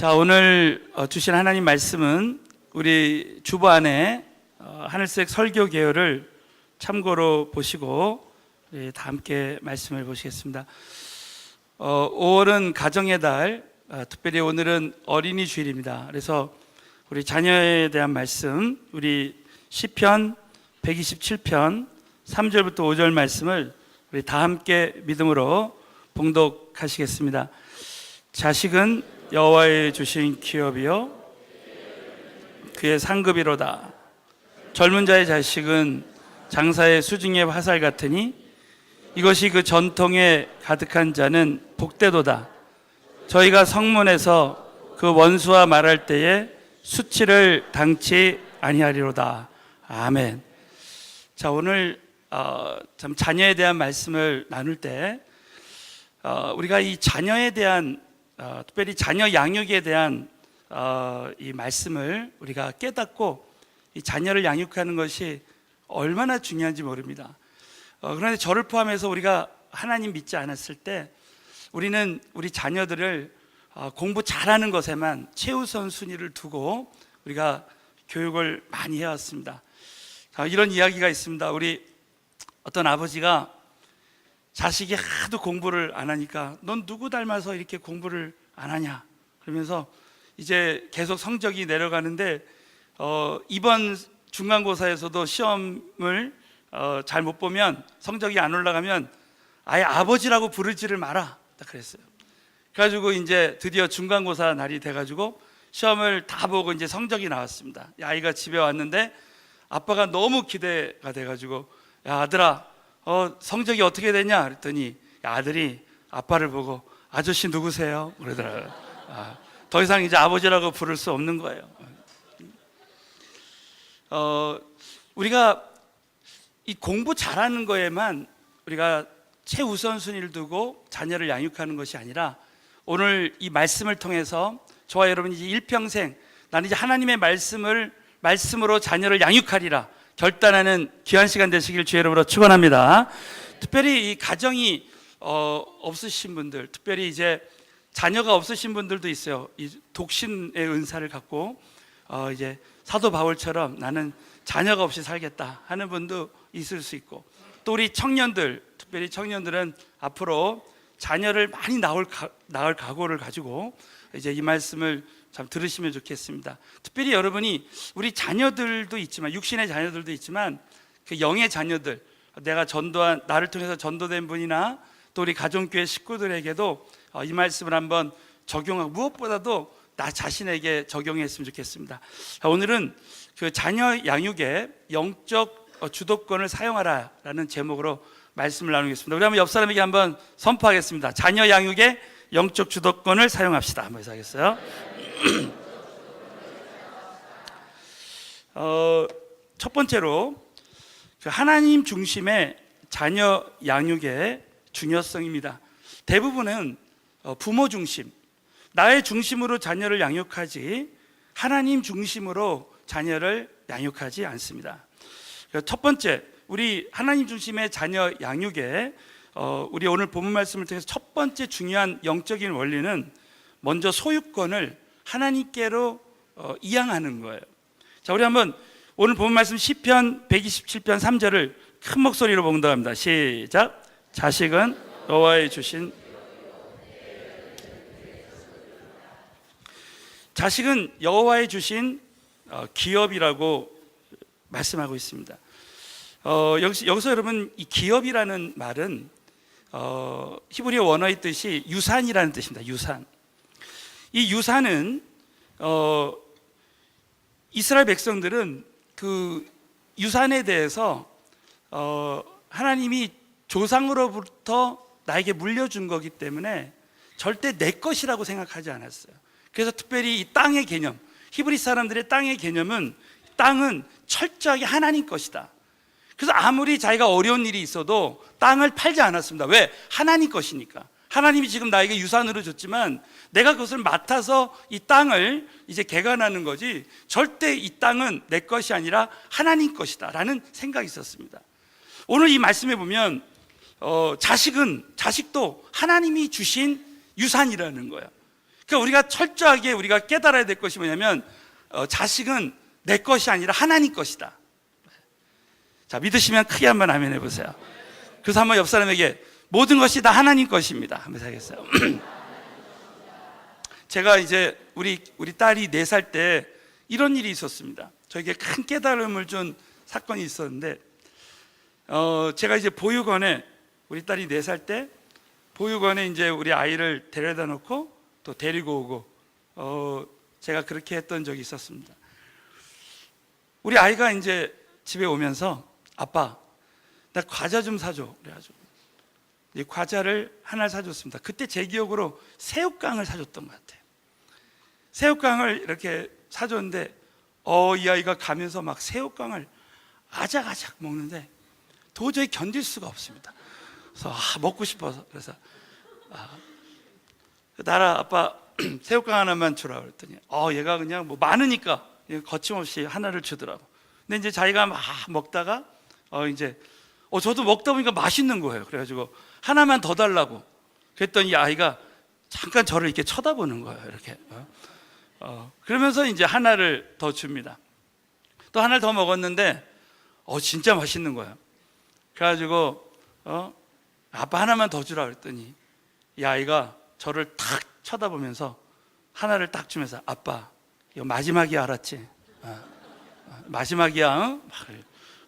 자, 오늘 주신 하나님 말씀은 우리 주보 안에 하늘색 설교 개요를 참고로 보시고 우리 다 함께 말씀을 보시겠습니다. 5월은 가정의 달, 특별히 오늘은 어린이 주일입니다. 그래서 우리 자녀에 대한 말씀, 우리 시편 127편 3절부터 5절 말씀을 우리 다 함께 믿음으로 봉독하시겠습니다. 자식은 여호와의 주신 기업이요 그의 상급이로다. 젊은 자의 자식은 장사의 수중의 화살 같으니 이것이 그 전통에 가득한 자는 복되도다. 저희가 성문에서 그 원수와 말할 때에 수치를 당치 아니하리로다. 아멘. 자, 오늘 참 자녀에 대한 말씀을 나눌 때 우리가 이 자녀에 대한 특별히 자녀 양육에 대한 이 말씀을 우리가 깨닫고 이 자녀를 양육하는 것이 얼마나 중요한지 모릅니다. 그런데 저를 포함해서 우리가 하나님 믿지 않았을 때 우리는 우리 자녀들을 공부 잘하는 것에만 최우선 순위를 두고 우리가 교육을 많이 해왔습니다. 이런 이야기가 있습니다. 우리 어떤 아버지가 자식이 하도 공부를 안 하니까 넌 누구 닮아서 이렇게 공부를 안 하냐 그러면서 이제 계속 성적이 내려가는데 이번 중간고사에서도 시험을 잘 못 보면 성적이 안 올라가면 아예 아버지라고 부르지를 마라 딱 그랬어요. 그래가지고 이제 드디어 중간고사 날이 돼가지고 시험을 다 보고 이제 성적이 나왔습니다. 아이가 집에 왔는데 아빠가 너무 기대가 돼가지고 야 아들아 성적이 어떻게 되냐 그랬더니 아들이 아빠를 보고 아저씨 누구세요? 그러더라고요. 더 이상 이제 아버지라고 부를 수 없는 거예요. 우리가 이 공부 잘하는 거에만 우리가 최우선순위를 두고 자녀를 양육하는 것이 아니라 오늘 이 말씀을 통해서 저와 여러분이 이제 일평생 나는 이제 하나님의 말씀으로 자녀를 양육하리라 결단하는 귀한 시간 되시길 주의 이름으로 축원합니다. 특별히 이 가정이 없으신 분들, 특별히 이제 자녀가 없으신 분들도 있어요. 이 독신의 은사를 갖고 이제 사도 바울처럼 나는 자녀가 없이 살겠다 하는 분도 있을 수 있고, 또 우리 청년들, 특별히 청년들은 앞으로 자녀를 많이 낳을 각오를 가지고 이제 이 말씀을 참 들으시면 좋겠습니다. 특별히 여러분이 우리 자녀들도 있지만 육신의 자녀들도 있지만 그 영의 자녀들, 내가 전도한 나를 통해서 전도된 분이나 또 우리 가정교회 식구들에게도 이 말씀을 한번 적용하고 무엇보다도 나 자신에게 적용했으면 좋겠습니다. 오늘은 그 자녀 양육에 영적 주도권을 사용하라라는 제목으로 말씀을 나누겠습니다. 우리 한번 옆 사람에게 한번 선포하겠습니다. 자녀 양육에 영적 주도권을 사용합시다. 한번 해서 하겠어요? 첫 번째로 하나님 중심의 자녀 양육의 중요성입니다. 대부분은 부모 중심, 나의 중심으로 자녀를 양육하지 하나님 중심으로 자녀를 양육하지 않습니다. 첫 번째, 우리 하나님 중심의 자녀 양육에 우리 오늘 본문 말씀을 통해서 첫 번째 중요한 영적인 원리는 먼저 소유권을 하나님께로 이양하는 거예요. 자, 우리 한번 오늘 본문 말씀 시편 127편 3절을 큰 목소리로 봉독합니다. 시작. 자식은 여호와의 주신 자식은 여호와의 주신 기업이라고 말씀하고 있습니다. 여기서 여러분 이 기업이라는 말은 히브리어 원어의 뜻이 유산이라는 뜻입니다. 유산. 이 유산은 이스라엘 백성들은 그 유산에 대해서 하나님이 조상으로부터 나에게 물려준 거기 때문에 절대 내 것이라고 생각하지 않았어요. 그래서 특별히 이 땅의 개념, 히브리 사람들의 땅의 개념은 땅은 철저하게 하나님 것이다. 그래서 아무리 자기가 어려운 일이 있어도 땅을 팔지 않았습니다. 왜? 하나님 것이니까. 하나님이 지금 나에게 유산으로 줬지만 내가 그것을 맡아서 이 땅을 이제 개간하는 거지 절대 이 땅은 내 것이 아니라 하나님 것이다 라는 생각이 있었습니다. 오늘 이 말씀에 보면 자식도 하나님이 주신 유산이라는 거예요. 그러니까 우리가 철저하게 우리가 깨달아야 될 것이 뭐냐면 자식은 내 것이 아니라 하나님 것이다. 자, 믿으시면 크게 한번 아멘 해보세요. 그래서 한번 옆 사람에게 모든 것이 다 하나님 것입니다 한번 하겠어요. 제가 이제 우리 딸이 4살 때 이런 일이 있었습니다. 저에게 큰 깨달음을 준 사건이 있었는데, 제가 이제 보육원에, 우리 딸이 4살 때 보육원에 이제 우리 아이를 데려다 놓고 또 데리고 오고, 제가 그렇게 했던 적이 있었습니다. 우리 아이가 이제 집에 오면서 아빠, 나 과자 좀 사줘. 그래가지고 이 과자를 하나를 사줬습니다. 그때 제 기억으로 새우깡을 사줬던 것 같아요. 새우깡을 이렇게 사줬는데 이 아이가 가면서 막 새우깡을 아작아작 먹는데 도저히 견딜 수가 없습니다. 그래서 먹고 싶어서, 그래서 나라 아빠 새우깡 하나만 주라 그랬더니 얘가 그냥 뭐 많으니까 거침없이 하나를 주더라고. 근데 이제 자기가 막 먹다가 이제 저도 먹다 보니까 맛있는 거예요. 그래가지고 하나만 더 달라고 그랬더니 이 아이가 잠깐 저를 이렇게 쳐다보는 거예요. 이렇게 그러면서 이제 하나를 더 줍니다. 또 하나를 더 먹었는데 진짜 맛있는 거예요. 그래가지고 아빠 하나만 더 주라 그랬더니 이 아이가 저를 탁 쳐다보면서 하나를 딱 주면서 아빠 이거 마지막이야, 알았지? 마지막이야, 응?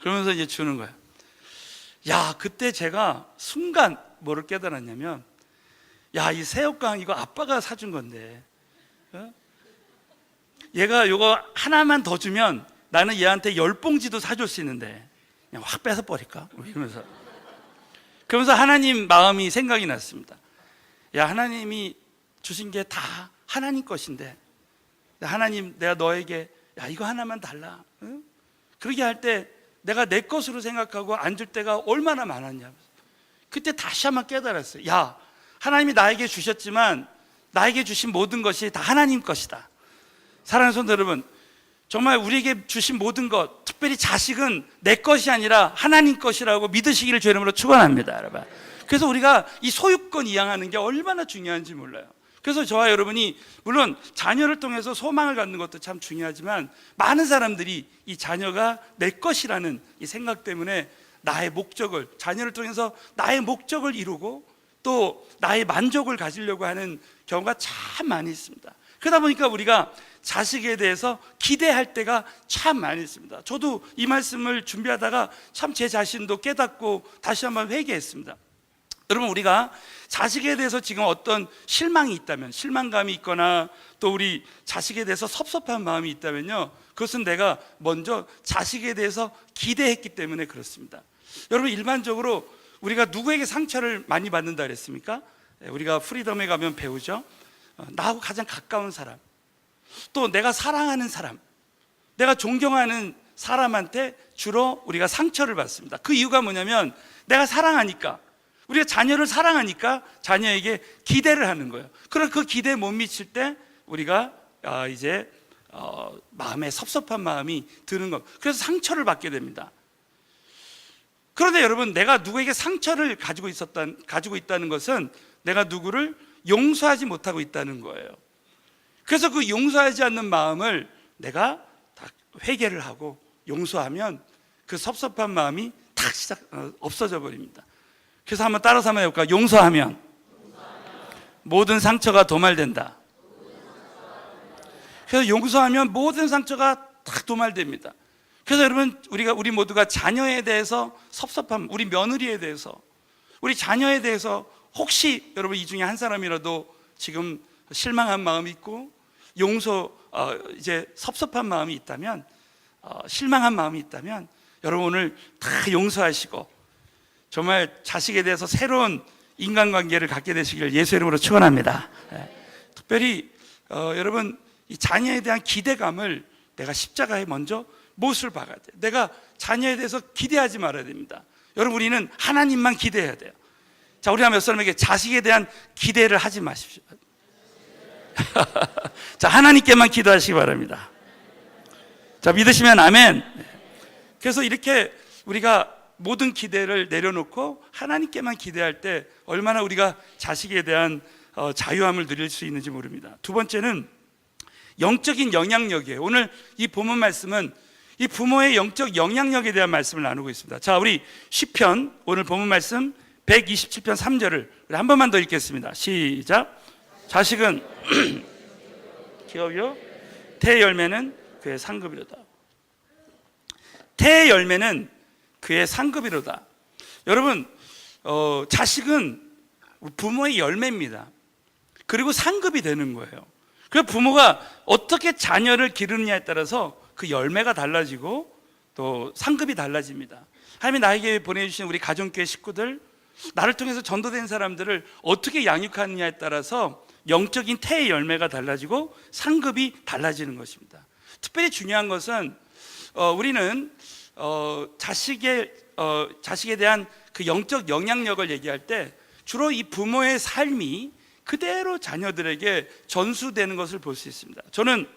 그러면서 이제 주는 거예요. 야, 그때 제가 순간 뭐를 깨달았냐면, 야, 이 새우깡 이거 아빠가 사준 건데, 얘가 이거 하나만 더 주면 나는 얘한테 10봉지도 사줄 수 있는데 그냥 확 뺏어 버릴까? 그러면서 하나님 마음이 생각이 났습니다. 야, 하나님이 주신 게 다 하나님 것인데, 하나님, 내가 너에게 야, 이거 하나만 달라, 응? 그러게 할 때 내가 내 것으로 생각하고 안 줄 때가 얼마나 많았냐. 그때 다시 한번 깨달았어요. 야, 하나님이 나에게 주셨지만 나에게 주신 모든 것이 다 하나님 것이다. 사랑하는 성도 여러분, 정말 우리에게 주신 모든 것, 특별히 자식은 내 것이 아니라 하나님 것이라고 믿으시기를 주의 이름으로 축원합니다, 여러분. 그래서 우리가 이 소유권 이양하는 게 얼마나 중요한지 몰라요. 그래서 저와 여러분이 물론 자녀를 통해서 소망을 갖는 것도 참 중요하지만, 많은 사람들이 이 자녀가 내 것이라는 이 생각 때문에 나의 목적을, 자녀를 통해서 나의 목적을 이루고 또 나의 만족을 가지려고 하는 경우가 참 많이 있습니다. 그러다 보니까 우리가 자식에 대해서 기대할 때가 참 많이 있습니다. 저도 이 말씀을 준비하다가 참 제 자신도 깨닫고 다시 한번 회개했습니다. 여러분, 우리가 자식에 대해서 지금 어떤 실망이 있다면, 실망감이 있거나 또 우리 자식에 대해서 섭섭한 마음이 있다면요, 그것은 내가 먼저 자식에 대해서 기대했기 때문에 그렇습니다. 여러분, 일반적으로 우리가 누구에게 상처를 많이 받는다 그랬습니까? 우리가 프리덤에 가면 배우죠. 나하고 가장 가까운 사람, 또 내가 사랑하는 사람, 내가 존경하는 사람한테 주로 우리가 상처를 받습니다. 그 이유가 뭐냐면, 내가 사랑하니까, 우리가 자녀를 사랑하니까 자녀에게 기대를 하는 거예요. 그럼 그 기대에 못 미칠 때 우리가 이제 마음에 섭섭한 마음이 드는 것, 그래서 상처를 받게 됩니다. 그런데 여러분, 내가 누구에게 상처를 가지고 있다는 것은 내가 누구를 용서하지 못하고 있다는 거예요. 그래서 그 용서하지 않는 마음을 내가 다 회개를 하고 용서하면 그 섭섭한 마음이 탁 없어져 버립니다. 그래서 한번 따라서 한번 해볼까요? 용서하면 모든 상처가 도말된다. 그래서 용서하면 모든 상처가 딱 도말됩니다. 그래서 여러분, 우리 모두가 자녀에 대해서 섭섭함, 우리 며느리에 대해서, 우리 자녀에 대해서 혹시 여러분 이 중에 한 사람이라도 지금 실망한 마음이 있고 이제 섭섭한 마음이 있다면, 실망한 마음이 있다면, 여러분 오늘 다 용서하시고 정말 자식에 대해서 새로운 인간관계를 갖게 되시길 예수 이름으로 축원합니다. 특별히 여러분, 이 자녀에 대한 기대감을 내가 십자가에 먼저 못을 박아야 돼요. 내가 자녀에 대해서 기대하지 말아야 됩니다. 여러분, 우리는 하나님만 기대해야 돼요. 자, 우리 몇 사람에게 자식에 대한 기대를 하지 마십시오. 자, 하나님께만 기도하시기 바랍니다. 자, 믿으시면 아멘. 그래서 이렇게 우리가 모든 기대를 내려놓고 하나님께만 기대할 때 얼마나 우리가 자식에 대한 자유함을 누릴 수 있는지 모릅니다. 두 번째는 영적인 영향력이에요. 오늘 이 본문 말씀은 이 부모의 영적 영향력에 대한 말씀을 나누고 있습니다. 자, 우리 시편 오늘 본문 말씀 127편 3절을 한 번만 더 읽겠습니다. 시작. 자식은 기업이요 태의 열매는 그의 상급이로다. 태의 열매는 그의 상급이로다. 여러분, 자식은 부모의 열매입니다. 그리고 상급이 되는 거예요. 그 부모가 어떻게 자녀를 기르느냐에 따라서 그 열매가 달라지고 또 상급이 달라집니다. 하나님이 나에게 보내주신 우리 가정교회 식구들, 나를 통해서 전도된 사람들을 어떻게 양육하느냐에 따라서 영적인 태의 열매가 달라지고 상급이 달라지는 것입니다. 특별히 중요한 것은 우리는 자식에 대한 그 영적 영향력을 얘기할 때 주로 이 부모의 삶이 그대로 자녀들에게 전수되는 것을 볼 수 있습니다. 저는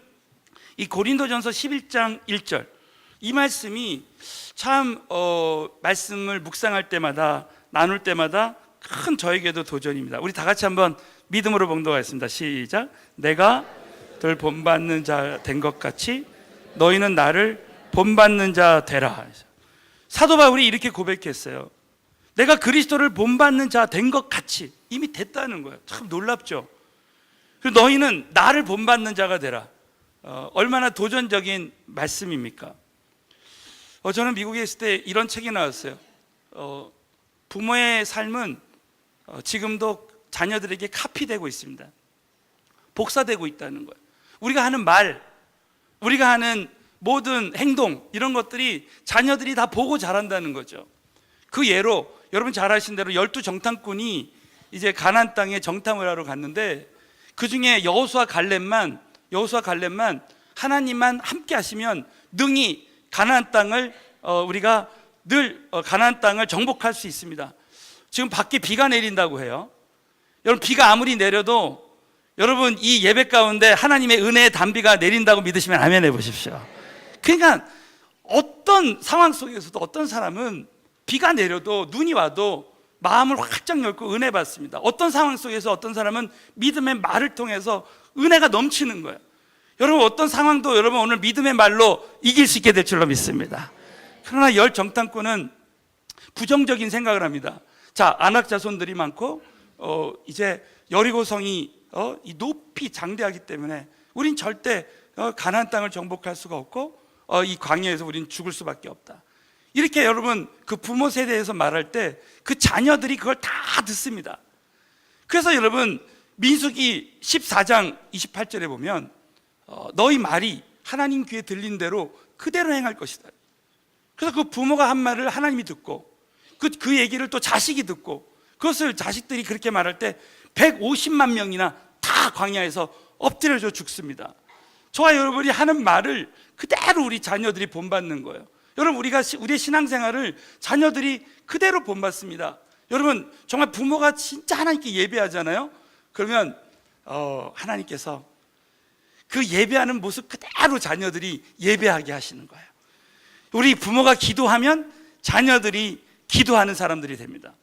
이 고린도전서 11장 1절 이 말씀이 참 말씀을 묵상할 때마다 나눌 때마다 큰 저에게도 도전입니다. 우리 다 같이 한번 믿음으로 봉독하겠습니다. 시작. 내가 덜 본받는 자 된 것 같이 너희는 나를 본받는 자 되라. 사도 바울이 이렇게 고백했어요. 내가 그리스도를 본받는 자 된 것 같이. 이미 됐다는 거예요. 참 놀랍죠. 그리고 너희는 나를 본받는 자가 되라. 얼마나 도전적인 말씀입니까? 저는 미국에 있을 때 이런 책이 나왔어요. 부모의 삶은 지금도 자녀들에게 카피되고 있습니다. 복사되고 있다는 거예요. 우리가 하는 말, 우리가 하는 모든 행동, 이런 것들이 자녀들이 다 보고 자란다는 거죠. 그 예로 여러분 잘 아시는 대로 12정탐꾼이 이제 가나안 땅에 정탐을 하러 갔는데 그 중에 여호수아 갈렙만 하나님만 함께 하시면 능히 가나안 땅을 우리가 늘 가나안 땅을 정복할 수 있습니다. 지금 밖에 비가 내린다고 해요. 여러분, 비가 아무리 내려도 여러분 이 예배 가운데 하나님의 은혜의 단비가 내린다고 믿으시면 아멘 해보십시오. 그러니까 어떤 상황 속에서도 어떤 사람은 비가 내려도 눈이 와도 마음을 활짝 열고 은혜 받습니다. 어떤 상황 속에서 어떤 사람은 믿음의 말을 통해서 은혜가 넘치는 거예요. 여러분, 어떤 상황도 여러분 오늘 믿음의 말로 이길 수 있게 될 줄로 믿습니다. 그러나 열 정탐꾼은 부정적인 생각을 합니다. 자, 안악 자손들이 많고 이제 여리고성이 이 높이 장대하기 때문에 우린 절대 가나안 땅을 정복할 수가 없고 이 광야에서 우린 죽을 수밖에 없다. 이렇게 여러분 그 부모 세대에서 말할 때 그 자녀들이 그걸 다 듣습니다. 그래서 여러분 민수기 14장 28절에 보면 너희 말이 하나님 귀에 들린 대로 그대로 행할 것이다. 그래서 그 부모가 한 말을 하나님이 듣고 그 얘기를 또 자식이 듣고 그것을 자식들이 그렇게 말할 때 150만 명이나 다 광야에서 엎드려져 죽습니다. 저와 여러분이 하는 말을 그대로 우리 자녀들이 본받는 거예요. 여러분, 우리의 신앙생활을 자녀들이 그대로 본받습니다. 여러분, 정말 부모가 진짜 하나님께 예배하잖아요. 그러면 하나님께서 그 예배하는 모습 그대로 자녀들이 예배하게 하시는 거예요. 우리 부모가 기도하면 자녀들이 기도하는 사람들이 됩니다.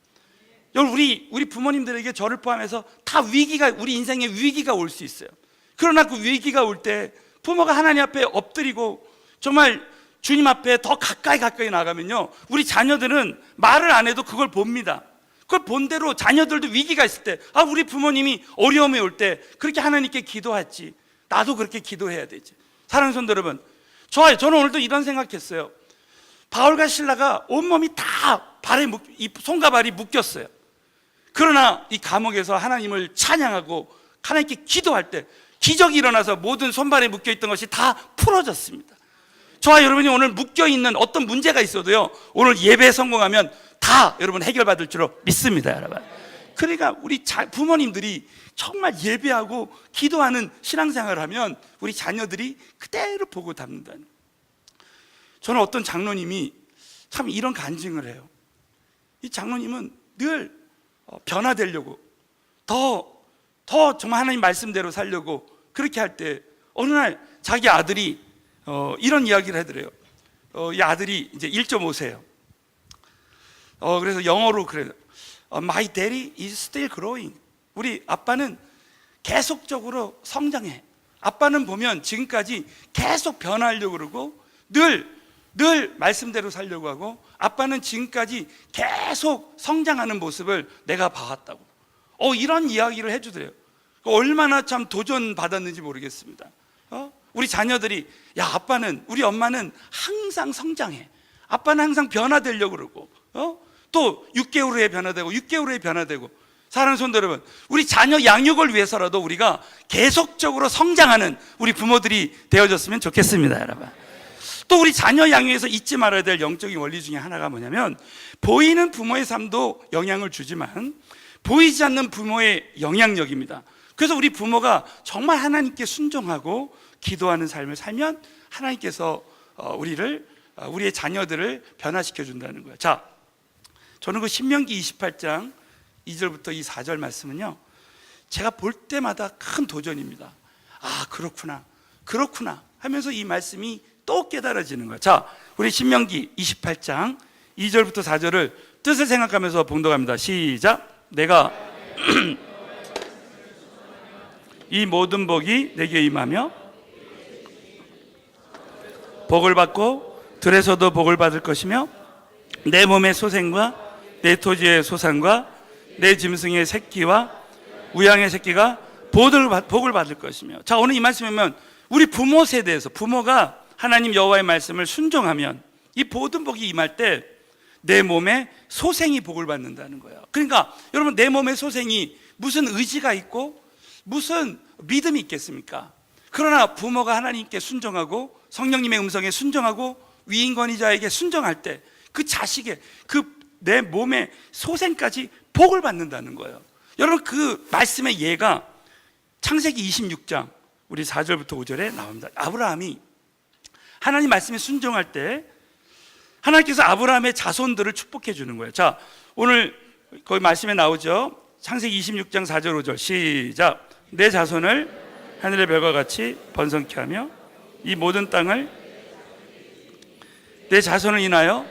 여러분, 우리 부모님들에게 저를 포함해서 다 우리 인생에 위기가 올 수 있어요. 그러나 그 위기가 올 때 부모가 하나님 앞에 엎드리고 정말 주님 앞에 더 가까이 나가면요, 우리 자녀들은 말을 안 해도 그걸 봅니다. 그걸 본 대로 자녀들도 위기가 있을 때, 우리 부모님이 어려움에 올 때 그렇게 하나님께 기도했지, 나도 그렇게 기도해야 되지. 사랑하는 성도 여러분, 저는 오늘도 이런 생각했어요. 바울과 실라가 온몸이 다 이 손과 발이 묶였어요. 그러나 이 감옥에서 하나님을 찬양하고 하나님께 기도할 때 기적이 일어나서 모든 손발에 묶여있던 것이 다 풀어졌습니다. 저와 여러분이 오늘 묶여있는 어떤 문제가 있어도요, 오늘 예배에 성공하면 다 여러분 해결받을 줄로 믿습니다, 여러분. 그러니까 우리 부모님들이 정말 예배하고 기도하는 신앙생활을 하면 우리 자녀들이 그대로 보고 담는다는. 저는 어떤 장로님이 참 이런 간증을 해요. 이 장로님은 늘 변화되려고 더 정말 하나님 말씀대로 살려고 그렇게 할 때 어느 날 자기 아들이 이런 이야기를 하더래요. 이 아들이 이제 1.5세예요. 그래서 영어로 그래요. My daddy is still growing. 우리 아빠는 계속적으로 성장해. 아빠는 보면 지금까지 계속 변화하려고 그러고 늘 말씀대로 살려고 하고, 아빠는 지금까지 계속 성장하는 모습을 내가 봐왔다고. 이런 이야기를 해주더래요. 얼마나 참 도전받았는지 모르겠습니다. 우리 자녀들이, 야, 아빠는, 우리 엄마는 항상 성장해. 아빠는 항상 변화되려고 그러고, 또 6개월 후에 변화되고 6개월 후에 변화되고. 사랑하는 성도 여러분, 우리 자녀 양육을 위해서라도 우리가 계속적으로 성장하는 우리 부모들이 되어줬으면 좋겠습니다, 여러분. 또 우리 자녀 양육에서 잊지 말아야 될 영적인 원리 중에 하나가 뭐냐면, 보이는 부모의 삶도 영향을 주지만 보이지 않는 부모의 영향력입니다. 그래서 우리 부모가 정말 하나님께 순종하고 기도하는 삶을 살면 하나님께서 우리의 자녀들을 변화시켜 준다는 거예요. 자, 저는 그 신명기 28장 2절부터 이 4절 말씀은요, 제가 볼 때마다 큰 도전입니다. 아, 그렇구나 하면서 이 말씀이 또 깨달아지는 거예요. 자, 우리 신명기 28장 2절부터 4절을 뜻을 생각하면서 봉독합니다. 시작. 내가 이 모든 복이 내게 임하며 복을 받고 들에서도 복을 받을 것이며, 내 몸의 소생과 내 토지의 소산과 내 짐승의 새끼와 우양의 새끼가 복을 받을 것이며. 자, 오늘 이 말씀이면 우리 부모 세대에서 부모가 하나님 여호와의 말씀을 순종하면 이 모든 복이 임할 때 내 몸에 소생이 복을 받는다는 거예요. 그러니까 여러분, 내 몸의 소생이 무슨 의지가 있고 무슨 믿음이 있겠습니까? 그러나 부모가 하나님께 순종하고 성령님의 음성에 순종하고 위인권위자에게 순종할 때 그 자식의 내 몸의 소생까지 복을 받는다는 거예요. 여러분, 그 말씀의 예가 창세기 26장 우리 4절부터 5절에 나옵니다. 아브라함이 하나님 말씀에 순종할 때 하나님께서 아브라함의 자손들을 축복해 주는 거예요. 자, 오늘 거기 말씀에 나오죠. 창세기 26장 4절 5절 시작. 내 자손을 하늘의 별과 같이 번성케 하며 이 모든 땅을 내 자손을 인하여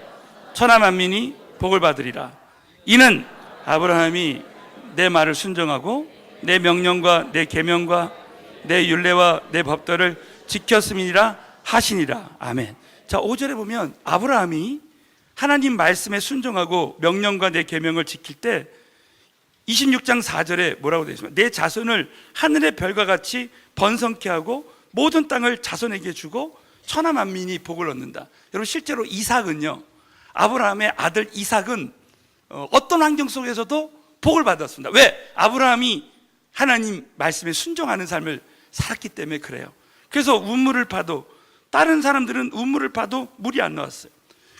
천하 만민이 복을 받으리라. 이는 아브라함이 내 말을 순종하고 내 명령과 내 계명과 내 율례와 내 법도를 지켰음이니라 하시니라. 아멘. 자, 5절에 보면 아브라함이 하나님 말씀에 순종하고 명령과 내 계명을 지킬 때 26장 4절에 뭐라고 되어 있습니까? 내 자손을 하늘의 별과 같이 번성케 하고 모든 땅을 자손에게 주고 천하 만민이 복을 얻는다. 여러분, 실제로 이삭은요, 아브라함의 아들 이삭은 어떤 환경 속에서도 복을 받았습니다. 왜? 아브라함이 하나님 말씀에 순종하는 삶을 살았기 때문에 그래요. 그래서 우물을 파도, 다른 사람들은 우물을 파도 물이 안 나왔어요.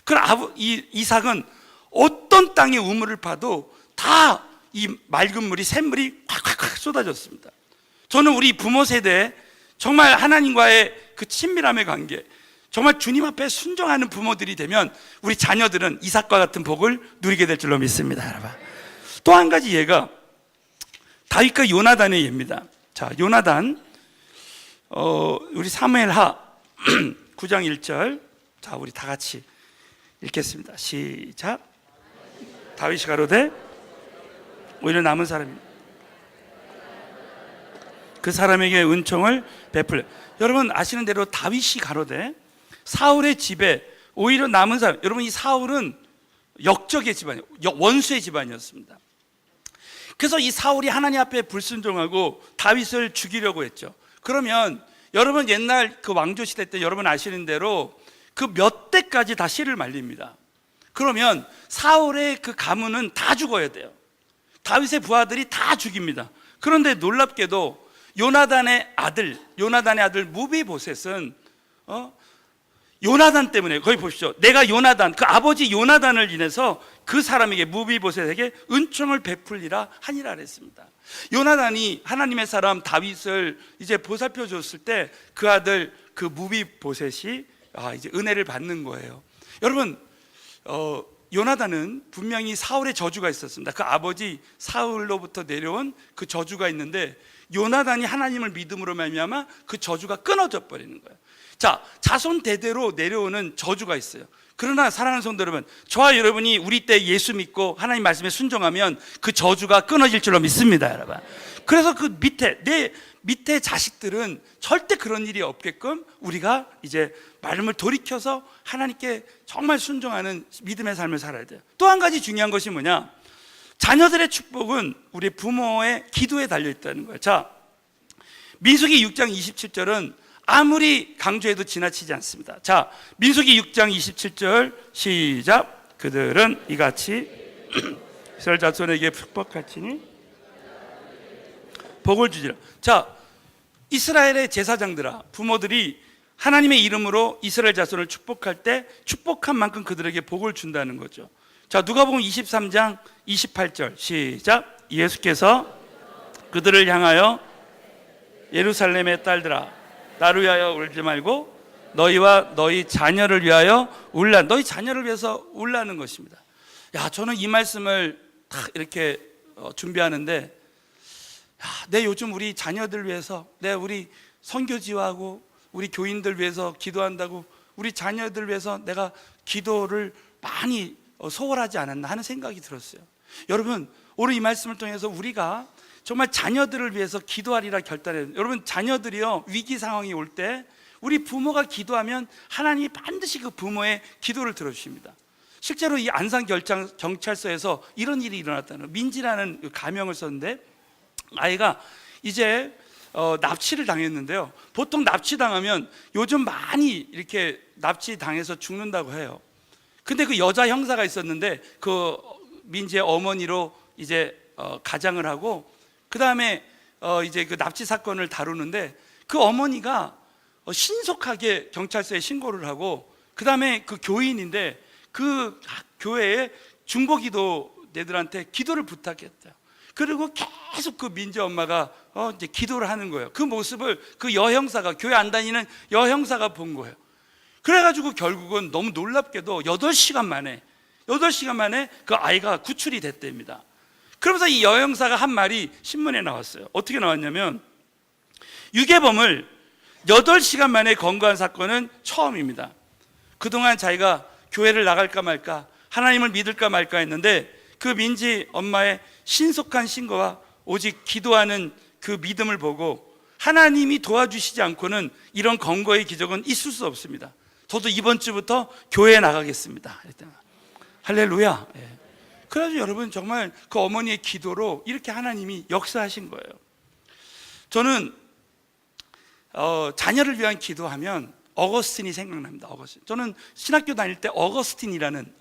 그럼 이삭은 어떤 땅에 우물을 파도 다 이 맑은 물이, 샘물이 콱콱콱 쏟아졌습니다. 저는 우리 부모 세대에 정말 하나님과의 그 친밀함의 관계, 정말 주님 앞에 순종하는 부모들이 되면 우리 자녀들은 이삭과 같은 복을 누리게 될 줄로 믿습니다, 여러분. 또 한 가지 예가 다윗과 요나단의 예입니다. 자, 요나단, 우리 사무엘하 9장 1절. 자, 우리 다 같이 읽겠습니다. 시작. 다윗이 가로되 오히려 남은 사람이 그 사람에게 은총을 베풀. 여러분 아시는 대로 다윗이 가로되 사울의 집에 오히려 남은 사람. 여러분, 이 사울은 역적의 집안이에요. 원수의 집안이었습니다. 그래서 이 사울이 하나님 앞에 불순종하고 다윗을 죽이려고 했죠. 그러면 여러분, 옛날 그 왕조 시대 때 여러분 아시는 대로 그 몇 대까지 다 씨를 말립니다. 그러면 사울의 그 가문은 다 죽어야 돼요. 다윗의 부하들이 다 죽입니다. 그런데 놀랍게도 요나단의 아들 무비보셋은 요나단 때문에, 거기 보십시오. 내가 요나단, 그 아버지 요나단을 인해서 그 사람에게, 무비보셋에게 은총을 베풀리라 하니라 그랬습니다. 요나단이 하나님의 사람 다윗을 이제 보살펴 줬을 때 그 아들 그 무비보셋이 이제 은혜를 받는 거예요. 여러분, 요나단은 분명히 사울의 저주가 있었습니다. 그 아버지 사울로부터 내려온 그 저주가 있는데 요나단이 하나님을 믿음으로 말미암아 그 저주가 끊어져 버리는 거예요. 자, 자손 대대로 내려오는 저주가 있어요. 그러나 사랑하는 성도 여러분, 저와 여러분이 우리 때 예수 믿고 하나님 말씀에 순종하면 그 저주가 끊어질 줄로 믿습니다, 여러분. 그래서 그 내 밑에 자식들은 절대 그런 일이 없게끔 우리가 이제 말씀을 돌이켜서 하나님께 정말 순종하는 믿음의 삶을 살아야 돼요. 또 한 가지 중요한 것이 뭐냐? 자녀들의 축복은 우리 부모의 기도에 달려 있다는 거예요. 자, 민수기 6장 27절은 아무리 강조해도 지나치지 않습니다. 자, 민수기 6장 27절 시작. 그들은 이같이 이스라엘 자손에게 축복할지니 복을 주리라. 자, 이스라엘의 제사장들아, 부모들이 하나님의 이름으로 이스라엘 자손을 축복할 때 축복한 만큼 그들에게 복을 준다는 거죠. 자, 누가복음 23장 28절 시작. 예수께서 그들을 향하여 예루살렘의 딸들아, 나를 위하여 울지 말고 너희와 너희 자녀를 위하여 울라. 너희 자녀를 위해서 울라는 것입니다. 야, 저는 이 말씀을 딱 이렇게 준비하는데, 내 요즘 우리 자녀들 위해서, 우리 선교지와하고 우리 교인들 위해서 기도한다고 우리 자녀들 위해서 내가 기도를 많이 소홀하지 않았나 하는 생각이 들었어요. 여러분, 오늘 이 말씀을 통해서 우리가 정말 자녀들을 위해서 기도하리라 결단해요. 여러분, 자녀들이요, 위기 상황이 올 때 우리 부모가 기도하면 하나님이 반드시 그 부모의 기도를 들어주십니다. 실제로 이 안산 경찰서에서 이런 일이 일어났다는 거예요. 민지라는 가명을 썼는데 아이가 이제 납치를 당했는데요. 보통 납치당하면 요즘 많이 이렇게 납치당해서 죽는다고 해요. 근데 그 여자 형사가 있었는데 그 민지의 어머니로 이제 가장을 하고, 그 다음에 이제 그 납치 사건을 다루는데 그 어머니가 신속하게 경찰서에 신고를 하고, 그 다음에 그 교인인데 그 교회에 중보기도네들한테 기도를 부탁했대요. 그리고 계속 그 민지 엄마가 이제 기도를 하는 거예요. 그 모습을 그 여형사가, 교회 안 다니는 여형사가 본 거예요. 그래가지고 결국은 너무 놀랍게도 8시간 만에 그 아이가 구출이 됐답니다. 그러면서 이 여형사가 한 말이 신문에 나왔어요. 어떻게 나왔냐면, 유괴범을 8시간 만에 검거한 사건은 처음입니다. 그동안 자기가 교회를 나갈까 말까, 하나님을 믿을까 말까 했는데 그 민지 엄마의 신속한 신고와 오직 기도하는 그 믿음을 보고 하나님이 도와주시지 않고는 이런 검거의 기적은 있을 수 없습니다. 저도 이번 주부터 교회에 나가겠습니다. 할렐루야. 그래서 여러분, 정말 그 어머니의 기도로 이렇게 하나님이 역사하신 거예요. 저는 자녀를 위한 기도하면 어거스틴이 생각납니다. 어거스틴. 저는 신학교 다닐 때 어거스틴이라는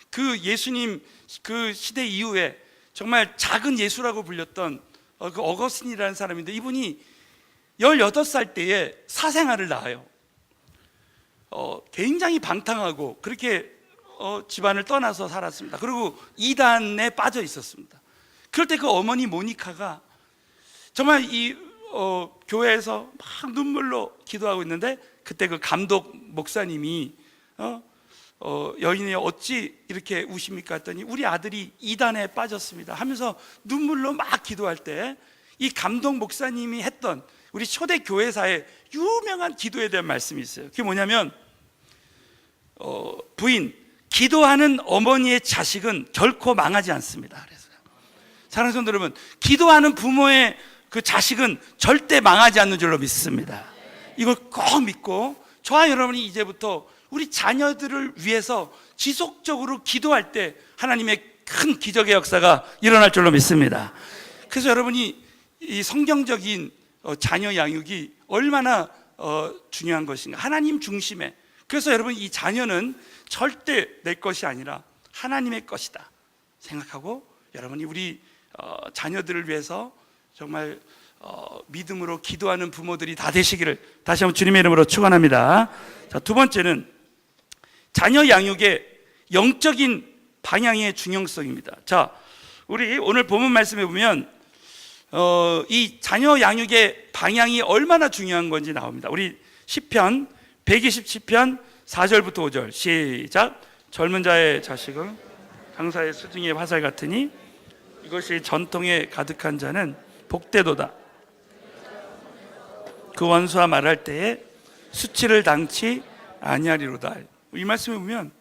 그 예수님 그 시대 이후에 정말 작은 예수라고 불렸던 그 어거스틴이라는 사람인데, 이분이 18살 때에 사생아를 낳아요. 굉장히 방탕하고 그렇게 집안을 떠나서 살았습니다. 그리고 이단에 빠져 있었습니다. 그럴 때 그 어머니 모니카가 정말 이 교회에서 막 눈물로 기도하고 있는데, 그때 그 감독 목사님이 여인이 어찌 이렇게 우십니까 했더니 우리 아들이 이단에 빠졌습니다 하면서 눈물로 막 기도할 때 이 감독 목사님이 했던 우리 초대 교회사의 유명한 기도에 대한 말씀이 있어요. 그게 뭐냐면, 부인, 기도하는 어머니의 자식은 결코 망하지 않습니다. 그래서요, 사랑하는 성도 여러분, 기도하는 부모의 그 자식은 절대 망하지 않는 줄로 믿습니다. 이걸 꼭 믿고 저와 여러분이 이제부터 우리 자녀들을 위해서 지속적으로 기도할 때 하나님의 큰 기적의 역사가 일어날 줄로 믿습니다. 그래서 여러분이 이 성경적인 자녀 양육이 얼마나 중요한 것인가, 하나님 중심에. 그래서 여러분, 이 자녀는 절대 내 것이 아니라 하나님의 것이다 생각하고, 여러분이 우리 자녀들을 위해서 정말 믿음으로 기도하는 부모들이 다 되시기를 다시 한번 주님의 이름으로 축원합니다. 자, 두 번째는 자녀 양육의 영적인 방향의 중요성입니다. 자, 우리 오늘 본문 말씀에 보면 이 자녀 양육의 방향이 얼마나 중요한 건지 나옵니다. 우리 시편 127편 4절부터 5절 시작. 젊은 자의 자식은 강사의 수중의 화살 같으니 이것이 전통에 가득한 자는 복되도다. 그 원수와 말할 때에 수치를 당치 아니하리로다. 이 말씀에 보면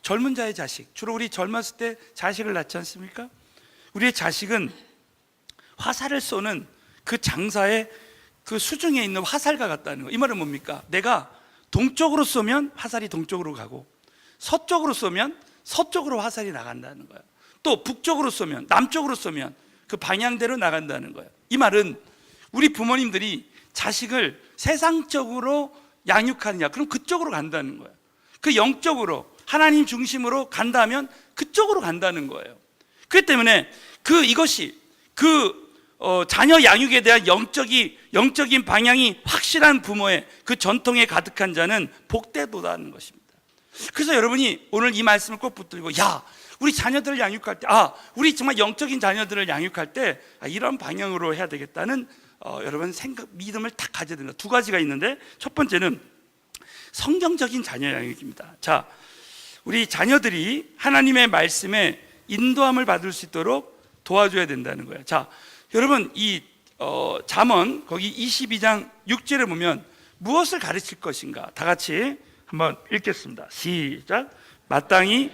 젊은 자의 자식, 주로 우리 젊었을 때 자식을 낳지 않습니까? 우리의 자식은 화살을 쏘는 그 장사의 그 수중에 있는 화살과 같다는 거예요. 이 말은 뭡니까? 내가 동쪽으로 쏘면 화살이 동쪽으로 가고, 서쪽으로 쏘면 서쪽으로 화살이 나간다는 거예요. 또 북쪽으로 쏘면, 남쪽으로 쏘면 그 방향대로 나간다는 거예요. 이 말은 우리 부모님들이 자식을 세상적으로 양육하느냐, 그럼 그쪽으로 간다는 거예요. 그 영적으로 하나님 중심으로 간다면 그쪽으로 간다는 거예요. 그렇기 때문에 이것이 자녀 양육에 대한 영적인 방향이 확실한 부모의 그 전통에 가득한 자는 복되도다는 것입니다. 그래서 여러분이 오늘 이 말씀을 꼭 붙들고, 우리 자녀들을 양육할 때, 우리 정말 영적인 자녀들을 양육할 때 이런 방향으로 해야 되겠다는 여러분 믿음을 딱 가져야 됩니다. 두 가지가 있는데, 첫 번째는 성경적인 자녀 양육입니다. 자, 우리 자녀들이 하나님의 말씀에 인도함을 받을 수 있도록 도와줘야 된다는 거예요. 자, 여러분 잠언 거기 22장 6절에 보면 무엇을 가르칠 것인가? 다 같이 한번 읽겠습니다. 시작. 마땅히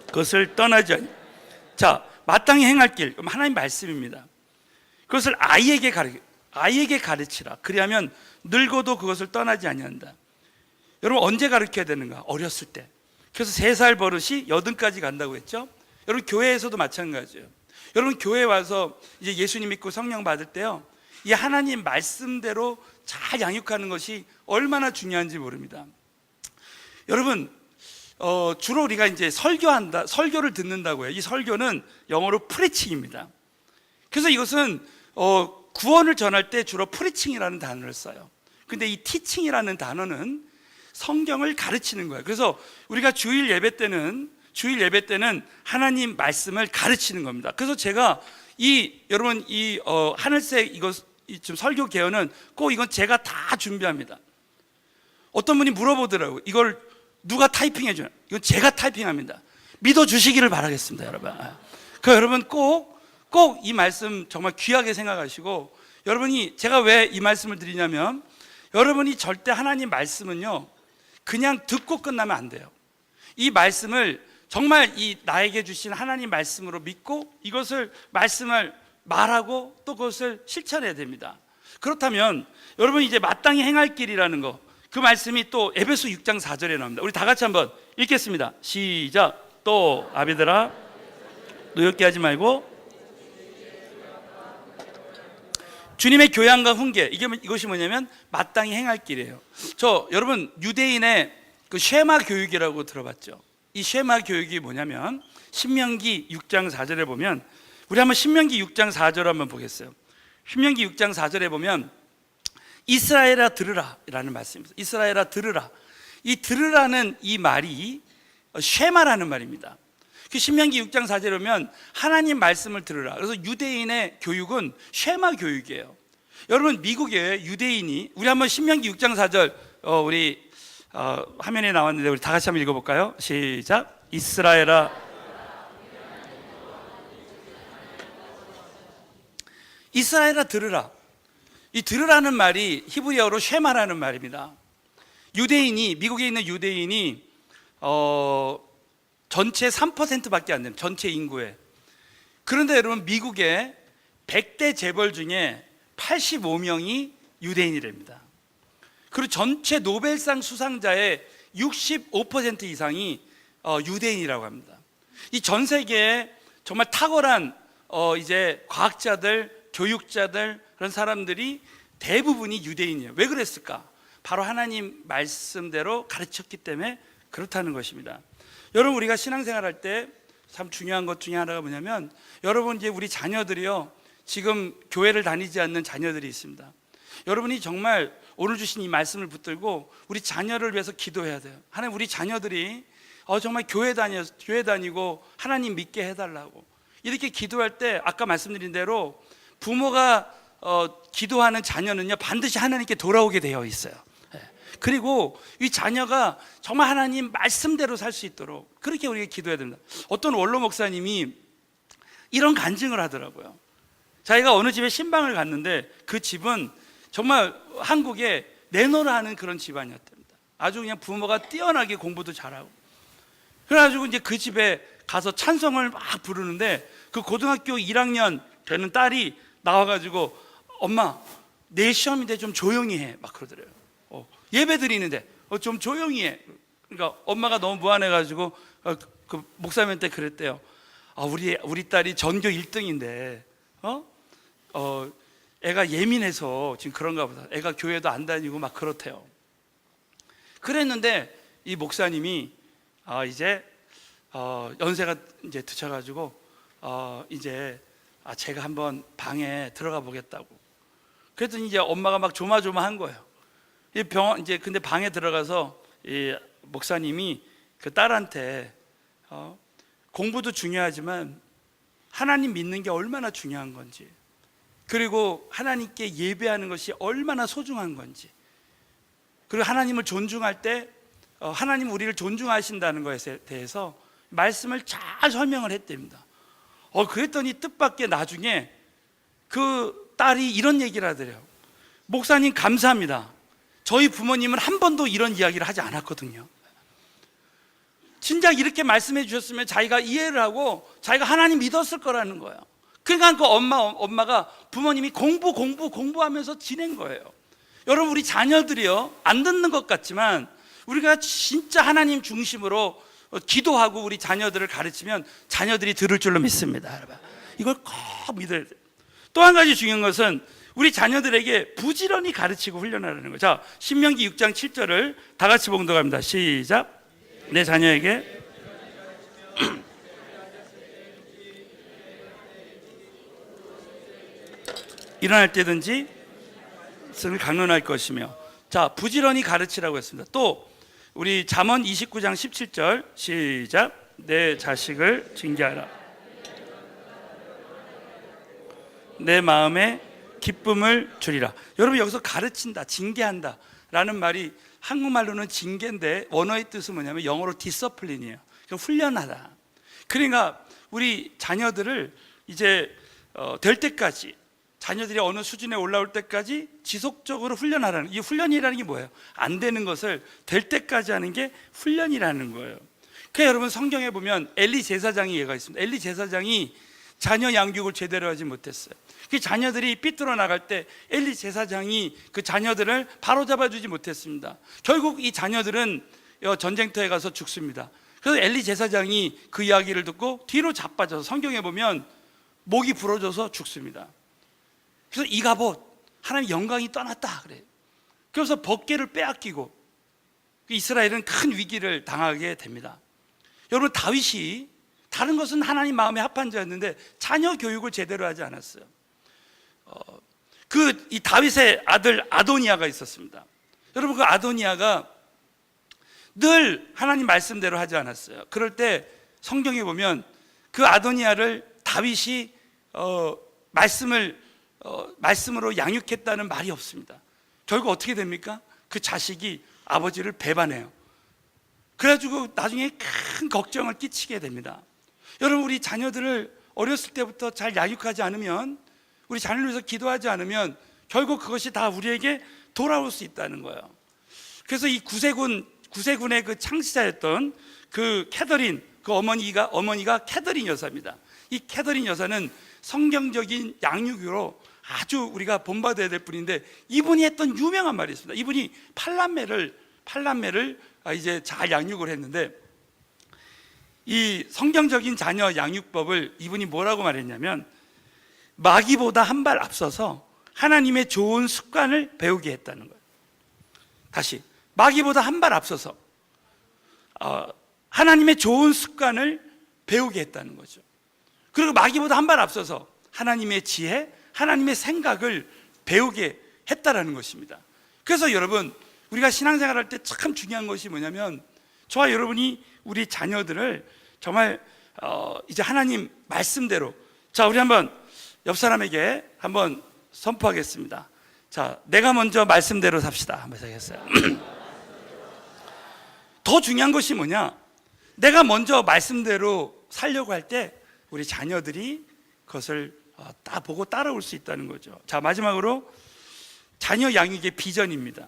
그것을 떠나지 아니. 자, 마땅히 행할 길, 그럼 하나님 말씀입니다. 그것을 아이에게 가르치라. 그리하면 늙어도 그것을 떠나지 아니한다. 여러분 언제 가르쳐야 되는가? 어렸을 때. 그래서 3살 버릇이 80까지 간다고 했죠. 여러분 교회에서도 마찬가지예요. 여러분 교회에 와서 이제 예수님 믿고 성령 받을 때요, 이 하나님 말씀대로 잘 양육하는 것이 얼마나 중요한지 모릅니다. 여러분 주로 우리가 이제 설교를 듣는다고 해요. 이 설교는 영어로 프리칭입니다. 그래서 이것은 구원을 전할 때 주로 프리칭이라는 단어를 써요. 근데 이 티칭이라는 단어는 성경을 가르치는 거예요. 그래서 우리가 주일 예배 때는 하나님 말씀을 가르치는 겁니다. 그래서 제가 여러분 하늘색 좀 설교 개헌은 꼭 이건 제가 다 준비합니다. 어떤 분이 물어보더라고요. 이걸 누가 타이핑해 주나? 이건 제가 타이핑합니다. 믿어 주시기를 바라겠습니다, 여러분. 그 여러분 꼭 이 말씀 정말 귀하게 생각하시고, 여러분이 제가 왜 이 말씀을 드리냐면, 여러분이 절대 하나님 말씀은요 그냥 듣고 끝나면 안 돼요. 이 말씀을 정말 나에게 주신 하나님 말씀으로 믿고 말씀을 말하고 또 그것을 실천해야 됩니다. 그렇다면 여러분이 이제 마땅히 행할 길이라는 거, 그 말씀이 또 에베소 6장 4절에 나옵니다. 우리 다 같이 한번 읽겠습니다. 시작. 또 아비들아 노엽게 하지 말고 주님의 교양과 훈계, 이것이 뭐냐면 마땅히 행할 길이에요. 여러분 유대인의 그 쉐마 교육이라고 들어봤죠? 이 쉐마 교육이 뭐냐면 신명기 6장 4절에 보면, 우리 한번 신명기 6장 4절 한번 보겠어요. 신명기 6장 4절에 보면 이스라엘아 들으라 라는 말씀입니다. 이스라엘아 들으라. 이 들으라는 이 말이 쉐마라는 말입니다. 그 신명기 6장 4절에 보면 하나님 말씀을 들으라. 그래서 유대인의 교육은 쉐마 교육이에요. 여러분 미국의 유대인이, 우리 한번 신명기 6장 4절 우리 화면에 나왔는데 우리 다 같이 한번 읽어볼까요? 시작. 이스라엘아 들으라. 이 들으라는 말이 히브리어로 쉐마라는 말입니다. 미국에 있는 유대인이 전체 3%밖에 안 됩니다. 전체 인구에. 그런데 여러분 미국의 100대 재벌 중에 85명이 유대인이랍니다. 그리고 전체 노벨상 수상자의 65% 이상이 유대인이라고 합니다. 이 전 세계에 정말 탁월한 이제 과학자들, 교육자들, 그런 사람들이 대부분이 유대인이에요. 왜 그랬을까? 바로 하나님 말씀대로 가르쳤기 때문에 그렇다는 것입니다. 여러분 우리가 신앙생활 할 때 참 중요한 것 중에 하나가 뭐냐면, 여러분 이제 우리 자녀들이요, 지금 교회를 다니지 않는 자녀들이 있습니다. 여러분이 정말 오늘 주신 이 말씀을 붙들고 우리 자녀를 위해서 기도해야 돼요. 하나님 우리 자녀들이 정말 교회 다니고 하나님 믿게 해달라고 이렇게 기도할 때, 아까 말씀드린 대로 부모가 기도하는 자녀는요 반드시 하나님께 돌아오게 되어 있어요. 그리고 이 자녀가 정말 하나님 말씀대로 살 수 있도록 그렇게 우리가 기도해야 됩니다. 어떤 원로 목사님이 이런 간증을 하더라고요. 자기가 어느 집에 신방을 갔는데 그 집은 정말 한국에 내노라 하는 그런 집안이었답니다. 아주 그냥 부모가 뛰어나게 공부도 잘하고. 그래가지고 이제 그 집에 가서 찬송을 막 부르는데 그 고등학교 1학년 되는 딸이 나와가지고 엄마 내일 시험인데 좀 조용히 해 막 그러더래요. 예배 드리는데 좀 조용히 해. 그러니까 엄마가 너무 무안해가지고 그 목사님한테 그랬대요. 우리 딸이 전교 1등인데 애가 예민해서 지금 그런가 보다. 애가 교회도 안 다니고 막 그렇대요. 그랬는데 이 목사님이 이제 연세가 이제 드셔가지고 이제 제가 한번 방에 들어가 보겠다고. 그랬더니 이제 엄마가 막 조마조마한 거예요. 이 병원 이제 근데 방에 들어가서 이 목사님이 그 딸한테 공부도 중요하지만 하나님 믿는 게 얼마나 중요한 건지, 그리고 하나님께 예배하는 것이 얼마나 소중한 건지, 그리고 하나님을 존중할 때 하나님 우리를 존중하신다는 것에 대해서 말씀을 잘 설명을 했답니다. 그랬더니 뜻밖의 나중에 그 딸이 이런 얘기를 하더래요. 목사님 감사합니다. 저희 부모님은 한 번도 이런 이야기를 하지 않았거든요. 진작 이렇게 말씀해 주셨으면 자기가 이해를 하고 자기가 하나님 믿었을 거라는 거예요. 그러니까 그 엄마가 부모님이 공부하면서 지낸 거예요. 여러분, 우리 자녀들이요, 안 듣는 것 같지만 우리가 진짜 하나님 중심으로 기도하고 우리 자녀들을 가르치면 자녀들이 들을 줄로 믿습니다. 여러분, 이걸 꼭 믿어야 돼요. 또 한 가지 중요한 것은 우리 자녀들에게 부지런히 가르치고 훈련하라는 거죠. 자, 신명기 6장 7절을 다 같이 봉독합니다. 시작. 내 자녀에게 일어날 때든지 성을 강론할 것이며. 자, 부지런히 가르치라고 했습니다. 또 우리 잠언 29장 17절 시작. 내 자식을 징계하라. 내 마음에 기쁨을 주리라. 여러분, 여기서 가르친다, 징계한다 라는 말이 한국말로는 징계인데 원어의 뜻은 뭐냐면 영어로 디서플린이에요. 그러니까 훈련하다. 그러니까 우리 자녀들을 이제 될 때까지, 자녀들이 어느 수준에 올라올 때까지 지속적으로 훈련하라는, 이 훈련이라는 게 뭐예요? 안 되는 것을 될 때까지 하는 게 훈련이라는 거예요. 그러니까 여러분, 성경에 보면 엘리 제사장이 얘가 있습니다. 엘리 제사장이 자녀 양육을 제대로 하지 못했어요. 그 자녀들이 삐뚤어 나갈 때 엘리 제사장이 그 자녀들을 바로잡아 주지 못했습니다. 결국 이 자녀들은 전쟁터에 가서 죽습니다. 그래서 엘리 제사장이 그 이야기를 듣고 뒤로 자빠져서 성경에 보면 목이 부러져서 죽습니다. 그래서 이가봇, 하나님의 영광이 떠났다 그래요. 그래서 법궤를 빼앗기고 이스라엘은 큰 위기를 당하게 됩니다. 여러분, 다윗이 다른 것은 하나님 마음에 합한 자였는데 자녀 교육을 제대로 하지 않았어요. 이 다윗의 아들 아도니아가 있었습니다. 여러분, 그 아도니아가 늘 하나님 말씀대로 하지 않았어요. 그럴 때 성경에 보면 그 아도니아를 다윗이 말씀으로 양육했다는 말이 없습니다. 결국 어떻게 됩니까? 그 자식이 아버지를 배반해요. 그래가지고 나중에 큰 걱정을 끼치게 됩니다. 여러분, 우리 자녀들을 어렸을 때부터 잘 양육하지 않으면, 우리 자녀를 위해서 기도하지 않으면 결국 그것이 다 우리에게 돌아올 수 있다는 거예요. 그래서 이 구세군의 그 창시자였던 그 캐더린, 그 어머니가 캐더린 여사입니다. 이 캐더린 여사는 성경적인 양육으로 아주 우리가 본받아야 될 분인데, 이분이 했던 유명한 말이 있습니다. 이분이 팔남매를 이제 잘 양육을 했는데, 이 성경적인 자녀 양육법을 이분이 뭐라고 말했냐면, 마귀보다 한 발 앞서서 하나님의 좋은 습관을 배우게 했다는 거예요. 다시, 마귀보다 한 발 앞서서 하나님의 좋은 습관을 배우게 했다는 거죠. 그리고 마귀보다 한 발 앞서서 하나님의 지혜, 하나님의 생각을 배우게 했다라는 것입니다. 그래서 여러분, 우리가 신앙생활할 때 참 중요한 것이 뭐냐면, 저와 여러분이 우리 자녀들을 정말 이제 하나님 말씀대로, 자, 우리 한번 옆 사람에게 한번 선포하겠습니다. 자, 내가 먼저 말씀대로 삽시다. 한번 하겠어요. 더 중요한 것이 뭐냐? 내가 먼저 말씀대로 살려고 할 때 우리 자녀들이 그것을 다 보고 따라올 수 있다는 거죠. 자, 마지막으로 자녀 양육의 비전입니다.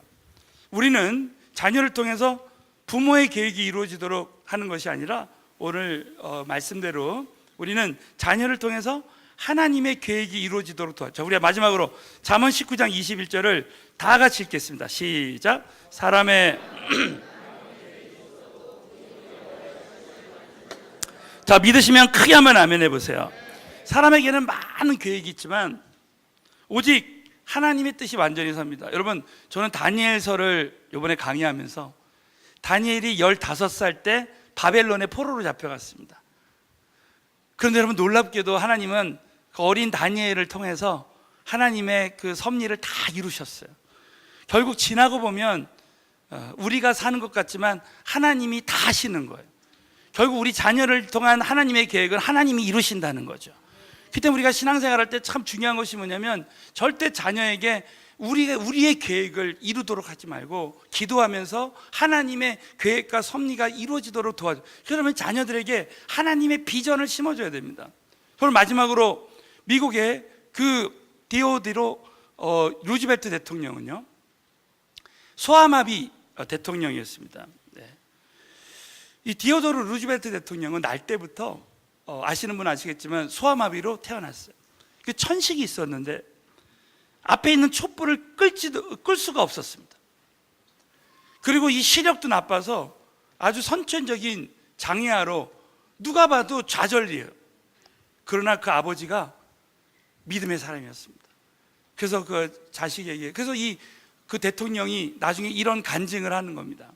우리는 자녀를 통해서 부모의 계획이 이루어지도록 하는 것이 아니라 오늘 말씀대로 우리는 자녀를 통해서 하나님의 계획이 이루어지도록 도와줘. 자, 우리가 마지막으로 잠언 19장 21절을 다 같이 읽겠습니다. 시작. 사람의 자, 믿으시면 크게 한번 아멘 해보세요. 사람에게는 많은 계획이 있지만 오직 하나님의 뜻이 완전히 섭니다. 여러분, 저는 다니엘서를 이번에 강의하면서 다니엘이 15살 때 바벨론의 포로로 잡혀갔습니다. 그런데 여러분, 놀랍게도 하나님은 그 어린 다니엘을 통해서 하나님의 그 섭리를 다 이루셨어요. 결국 지나고 보면 우리가 사는 것 같지만 하나님이 다 하시는 거예요. 결국 우리 자녀를 통한 하나님의 계획을 하나님이 이루신다는 거죠. 그때 우리가 신앙생활할 때 참 중요한 것이 뭐냐면 절대 자녀에게 우리의 계획을 이루도록 하지 말고 기도하면서 하나님의 계획과 섭리가 이루어지도록 도와줘. 그러면 자녀들에게 하나님의 비전을 심어줘야 됩니다. 오늘 마지막으로 미국의 그 디오디로 루즈벨트 대통령은요, 소아마비 대통령이었습니다. 이 디오도르 루즈벨트 대통령은 날 때부터 아시는 분 아시겠지만 소아마비로 태어났어요. 그 천식이 있었는데 앞에 있는 촛불을 끌 수가 없었습니다. 그리고 이 시력도 나빠서 아주 선천적인 장애아로 누가 봐도 좌절이에요. 그러나 그 아버지가 믿음의 사람이었습니다. 그래서 그 자식에게, 그래서 그 대통령이 나중에 이런 간증을 하는 겁니다.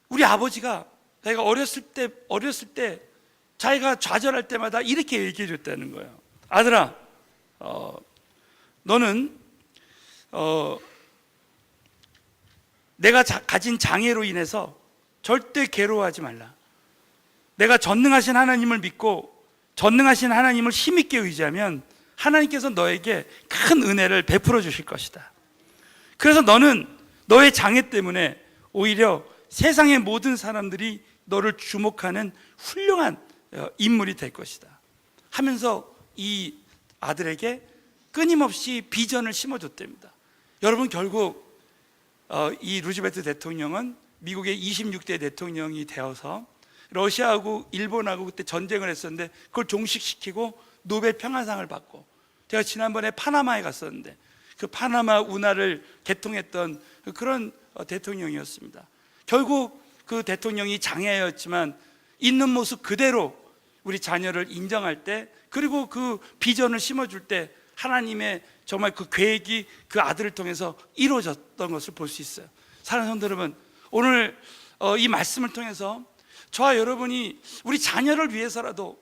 우리 아버지가 자기가 어렸을 때 자기가 좌절할 때마다 이렇게 얘기해 줬다는 거예요. 아들아, 너는 내가 가진 장애로 인해서 절대 괴로워하지 말라. 내가 전능하신 하나님을 믿고 전능하신 하나님을 힘있게 의지하면 하나님께서 너에게 큰 은혜를 베풀어 주실 것이다. 그래서 너는 너의 장애 때문에 오히려 세상의 모든 사람들이 너를 주목하는 훌륭한 인물이 될 것이다 하면서 이 아들에게 끊임없이 비전을 심어줬답니다. 여러분, 결국 이 루즈벨트 대통령은 미국의 26대 대통령이 되어서 러시아하고 일본하고 그때 전쟁을 했었는데 그걸 종식시키고 노벨 평화상을 받고, 제가 지난번에 파나마에 갔었는데 그 파나마 운하를 개통했던 그런 대통령이었습니다. 결국 그 대통령이 장애였지만 있는 모습 그대로 우리 자녀를 인정할 때, 그리고 그 비전을 심어줄 때 하나님의 정말 그 계획이 그 아들을 통해서 이루어졌던 것을 볼 수 있어요. 사랑하는 성도 여러분, 오늘 이 말씀을 통해서 저와 여러분이 우리 자녀를 위해서라도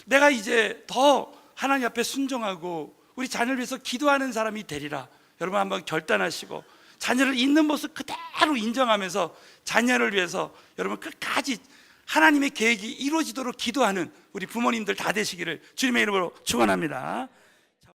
내가 이제 더 하나님 앞에 순종하고 우리 자녀를 위해서 기도하는 사람이 되리라. 여러분 한번 결단하시고 자녀를 있는 모습 그대로 인정하면서 자녀를 위해서 여러분 끝까지 하나님의 계획이 이루어지도록 기도하는 우리 부모님들 다 되시기를 주님의 이름으로 축원합니다.